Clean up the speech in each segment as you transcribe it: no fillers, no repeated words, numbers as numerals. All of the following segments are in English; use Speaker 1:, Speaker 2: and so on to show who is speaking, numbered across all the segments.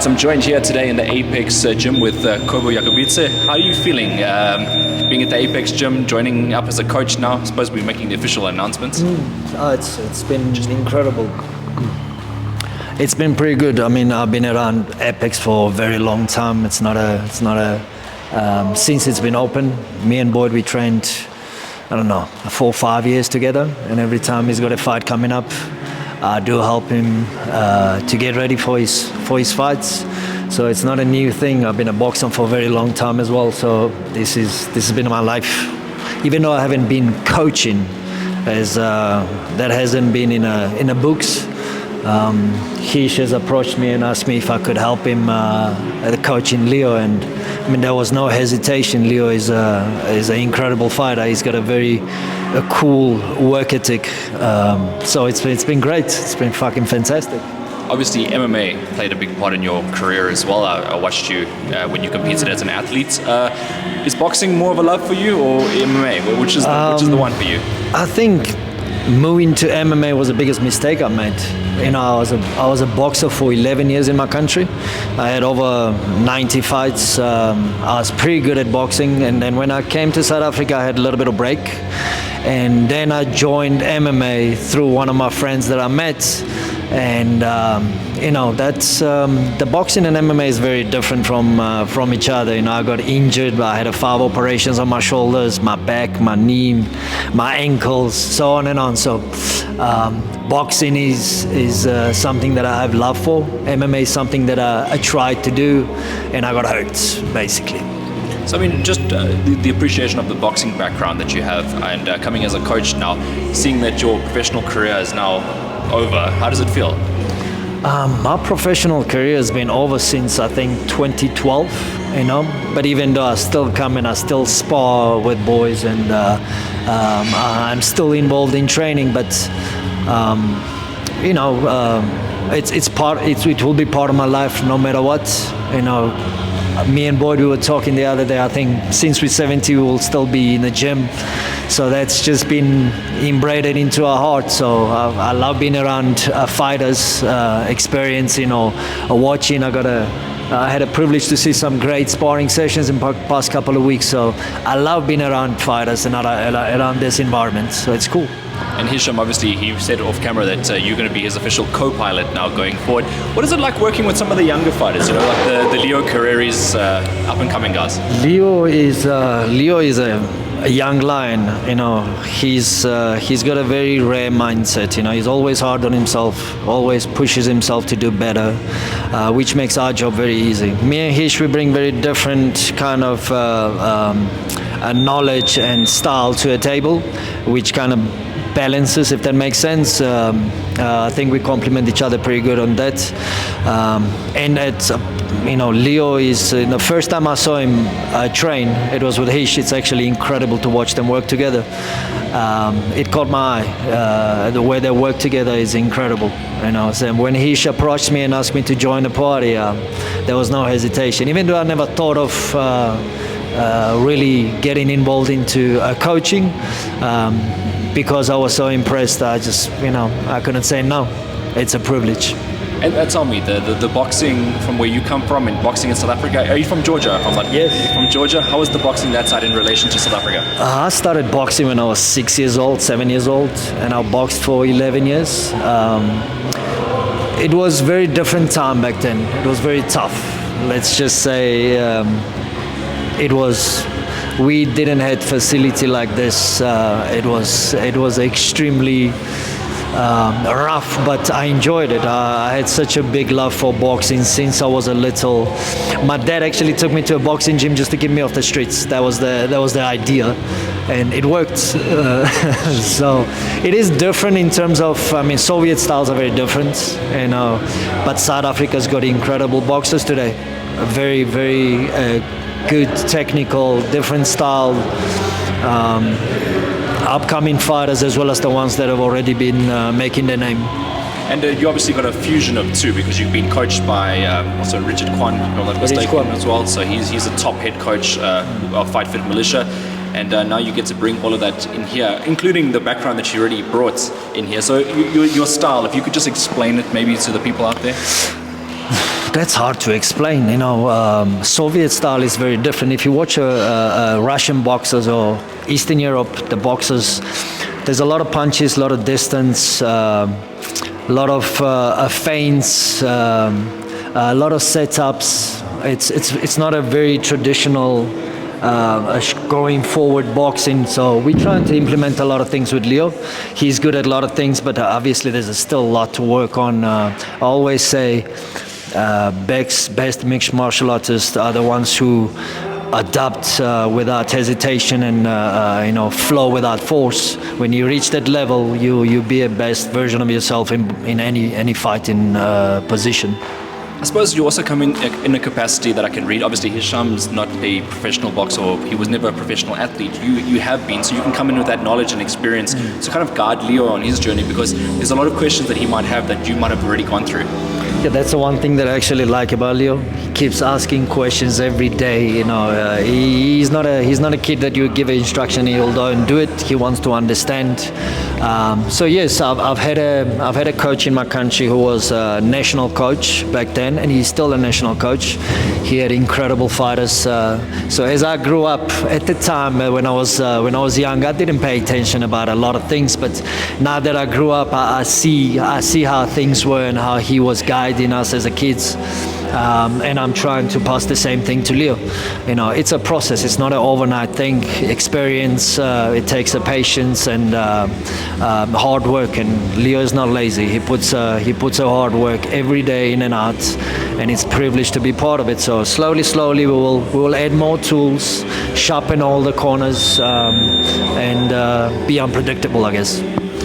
Speaker 1: I'm joined here today in the Apex gym with Koba Iakobidze. How are you feeling being at the Apex gym, joining up as a coach now? I suppose we're making the official announcements.
Speaker 2: It's been incredible. It's been pretty good. I mean, I've been around Apex for a very long time. Since it's been open, me and Boyd, we trained, 4 or 5 years together. And every time he's got a fight coming up, I do help him to get ready for his fights. So it's not a new thing. I've been a boxer for a very long time as well. So this has been my life. Even though I haven't been coaching, that hasn't been in the books. Hish has approached me and asked me if I could help him coaching Leo, and I mean there was no hesitation. Leo is an incredible fighter. He's got a very cool work ethic. So it's been great. It's been fucking fantastic.
Speaker 1: Obviously, MMA played a big part in your career as well. I watched you when you competed as an athlete. Is boxing more of a love for you, or MMA? Which is the one for you?
Speaker 2: I think moving to MMA was the biggest mistake I made. I was a boxer for 11 years in my country. I had over 90 fights. I was pretty good at boxing, and then when I came to South Africa, I had a little bit of break. And then I joined MMA through one of my friends that I met. And that's the boxing and MMA is very different from each other. I got injured. I had 5 operations on my shoulders, my back, my knee, my ankles, so on and on. So boxing is something that I have love for. MMA is something that I tried to do, and I got hurt basically.
Speaker 1: So I mean, just the appreciation of the boxing background that you have, and coming as a coach now, seeing that your professional career is now over, how does it feel?
Speaker 2: My professional career has been over since I think 2012, but even though I still come and I still spar with boys, and I'm still involved in training, but it will be part of my life no matter what. Me and Boyd, we were talking the other day, I think since we're 70 we will still be in the gym. So that's just been inbred into our heart. So I love being around fighters, experiencing or watching. I had a privilege to see some great sparring sessions in the past couple of weeks. So I love being around fighters and around this environment. So it's cool.
Speaker 1: And Hisham, obviously, he said off camera that you're going to be his official co-pilot now going forward. What is it like working with some of the younger fighters, like the Leo Carreras, up-and-coming guys?
Speaker 2: Leo is a young lion. He's got a very rare mindset. He's always hard on himself, always pushes himself to do better, which makes our job very easy. Me and Hish, we bring very different kind of knowledge and style to a table, which kind of balances, if that makes sense. I think we complement each other pretty good on that. And it's Leo is the first time I saw him train, it was with Hish. It's actually incredible to watch them work together. It caught my eye. The way they work together is incredible. So when Hish approached me and asked me to join the party, there was no hesitation. Even though I never thought of really getting involved into coaching, because I was so impressed, I just, I couldn't say no. It's a privilege.
Speaker 1: And tell me, the boxing from where you come from, and boxing in South Africa, are you from Georgia?
Speaker 2: Yes.
Speaker 1: From Georgia. How is the boxing that side in relation to South Africa?
Speaker 2: I started boxing when I was 7 years old, and I boxed for 11 years. It was very different time back then. It was very tough. Let's just say we didn't have facility like this. It was extremely rough, but I enjoyed it. I had such a big love for boxing since I was a little. My dad actually took me to a boxing gym just to get me off the streets. That was the idea, and it worked. So it is different in terms of, Soviet styles are very different, but South Africa's got incredible boxers today. Very, very good technical, different style, upcoming fighters, as well as the ones that have already been making their name.
Speaker 1: And you obviously got a fusion of two, because you've been coached by also Richard Kwan, if I'm not mistaken, as well. So he's a top head coach of Fight Fit Militia. And now you get to bring all of that in here, including the background that you already brought in here. So your style, if you could just explain it maybe to the people out there.
Speaker 2: That's hard to explain. Soviet style is very different. If you watch Russian boxers or Eastern Europe, the boxers, there's a lot of punches, a lot of distance, a lot of feints, a lot of setups. It's not a very traditional going forward boxing. So we're trying to implement a lot of things with Leo. He's good at a lot of things, but obviously there's still a lot to work on. I always say best mixed martial artists are the ones who adapt without hesitation and flow without force. When you reach that level, you be a best version of yourself in any fighting position.
Speaker 1: I suppose you also come in a capacity that I can read. Obviously, Hisham's not a professional boxer, or he was never a professional athlete. You have been, so you can come in with that knowledge and experience to kind of guide Leo on his journey, because there's a lot of questions that he might have that you might have already gone through.
Speaker 2: Yeah, that's the one thing that I actually like about Leo. He keeps asking questions every day. He's not a kid that you give an instruction and he'll go and do it. He wants to understand. So yes, I've had a coach in my country who was a national coach back then, and he's still a national coach. He had incredible fighters. So as I grew up at the time when I was young, I didn't pay attention about a lot of things. But now that I grew up, I see how things were and how he was guiding us as a kids. And I'm trying to pass the same thing to Leo. It's a process. It's not an overnight thing. Experience. It takes a patience and hard work. And Leo is not lazy. He puts a hard work every day in and out, and it's a privilege to be part of it. So slowly, we will add more tools, sharpen all the corners, and be unpredictable, I guess.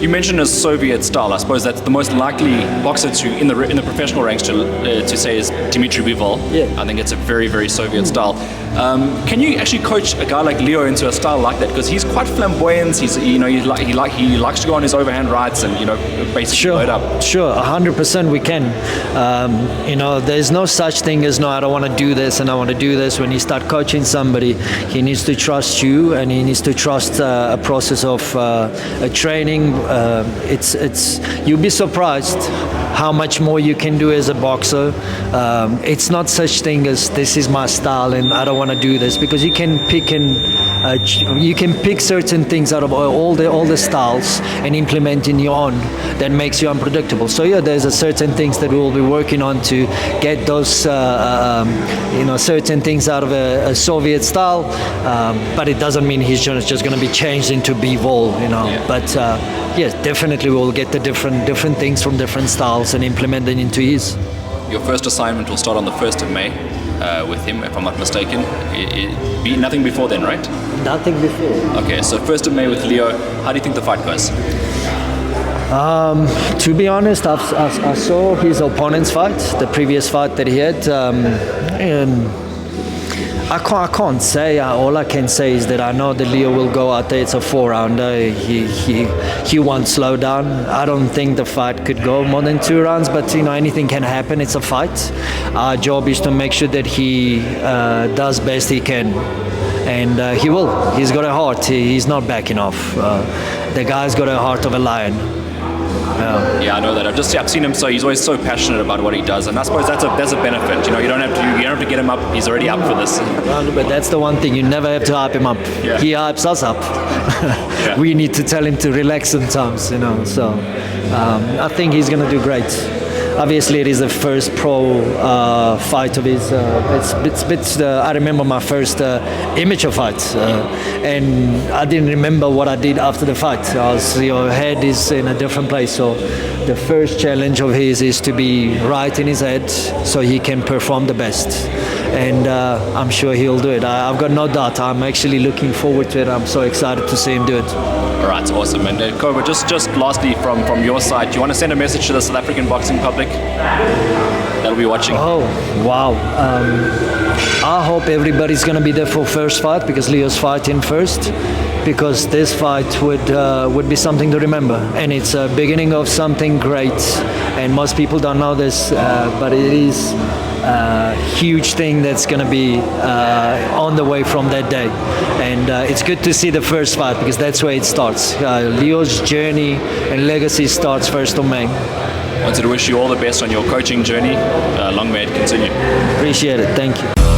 Speaker 1: You mentioned a Soviet style. I suppose that's the most likely boxer in the professional ranks to say is Dmitry Bivol.
Speaker 2: Yeah.
Speaker 1: I think it's a very, very Soviet style. Can you actually coach a guy like Leo into a style like that? Because he's quite flamboyant. He likes to go on his overhand rights and basically load up.
Speaker 2: Sure, 100% we can. There's no such thing as no, I don't want to do this and I want to do this. When you start coaching somebody, he needs to trust you and he needs to trust a process of a training. You'll be surprised how much more you can do as a boxer. It's not such thing as this is my style and I don't want to do this, because you can pick certain things out of all the styles and implement in your own that makes you unpredictable. So yeah, there's a certain things that we'll be working on to get those certain things out of a Soviet style, but it doesn't mean he's just going to be changed into Bivol, Yeah. But yes, definitely we'll get the different things from different styles and implement them into his.
Speaker 1: Your first assignment will start on the 1st of May with him, if I'm not mistaken. Be nothing before then, right?
Speaker 2: Nothing before.
Speaker 1: Okay, so 1st of May with Leo. How do you think the fight goes?
Speaker 2: To be honest, I saw his opponent's fight, the previous fight that he had, and I can't say. All I can say is that I know that Leo will go out there. It's a 4-rounder. He won't slow down. I don't think the fight could go more than 2 rounds, but anything can happen. It's a fight. Our job is to make sure that he does best he can, and he will. He's got a heart. He's not backing off. The guy's got a heart of a lion.
Speaker 1: Yeah, I know that. I've seen him. So he's always so passionate about what he does, and I suppose that's a benefit. You don't have to get him up. He's already up for this.
Speaker 2: But that's the one thing, you never have to hype him up.
Speaker 1: Yeah.
Speaker 2: He hypes us up.
Speaker 1: Yeah.
Speaker 2: We need to tell him to relax sometimes. So I think he's gonna do great. Obviously, it is the first pro fight of his. I remember my first amateur fight, and I didn't remember what I did after the fight. Your head is in a different place. So the first challenge of his is to be right in his head, so he can perform the best. And I'm sure he'll do it. I've got no doubt. I'm actually looking forward to it. I'm so excited to see him do it.
Speaker 1: All right, awesome. And Koba, just lastly from your side, do you want to send a message to the South African boxing public that'll be watching?
Speaker 2: Oh, wow. I hope everybody's going to be there for first fight, because Leo's fighting first, because this fight would be something to remember, and it's a beginning of something great. And most people don't know this, but it is a huge thing that's going to be on the way from that day. And it's good to see the first fight, because that's where it starts. Leo's journey and legacy starts 1st of May.
Speaker 1: Wanted to wish you all the best on your coaching journey. Long may it continue.
Speaker 2: Appreciate it. Thank you.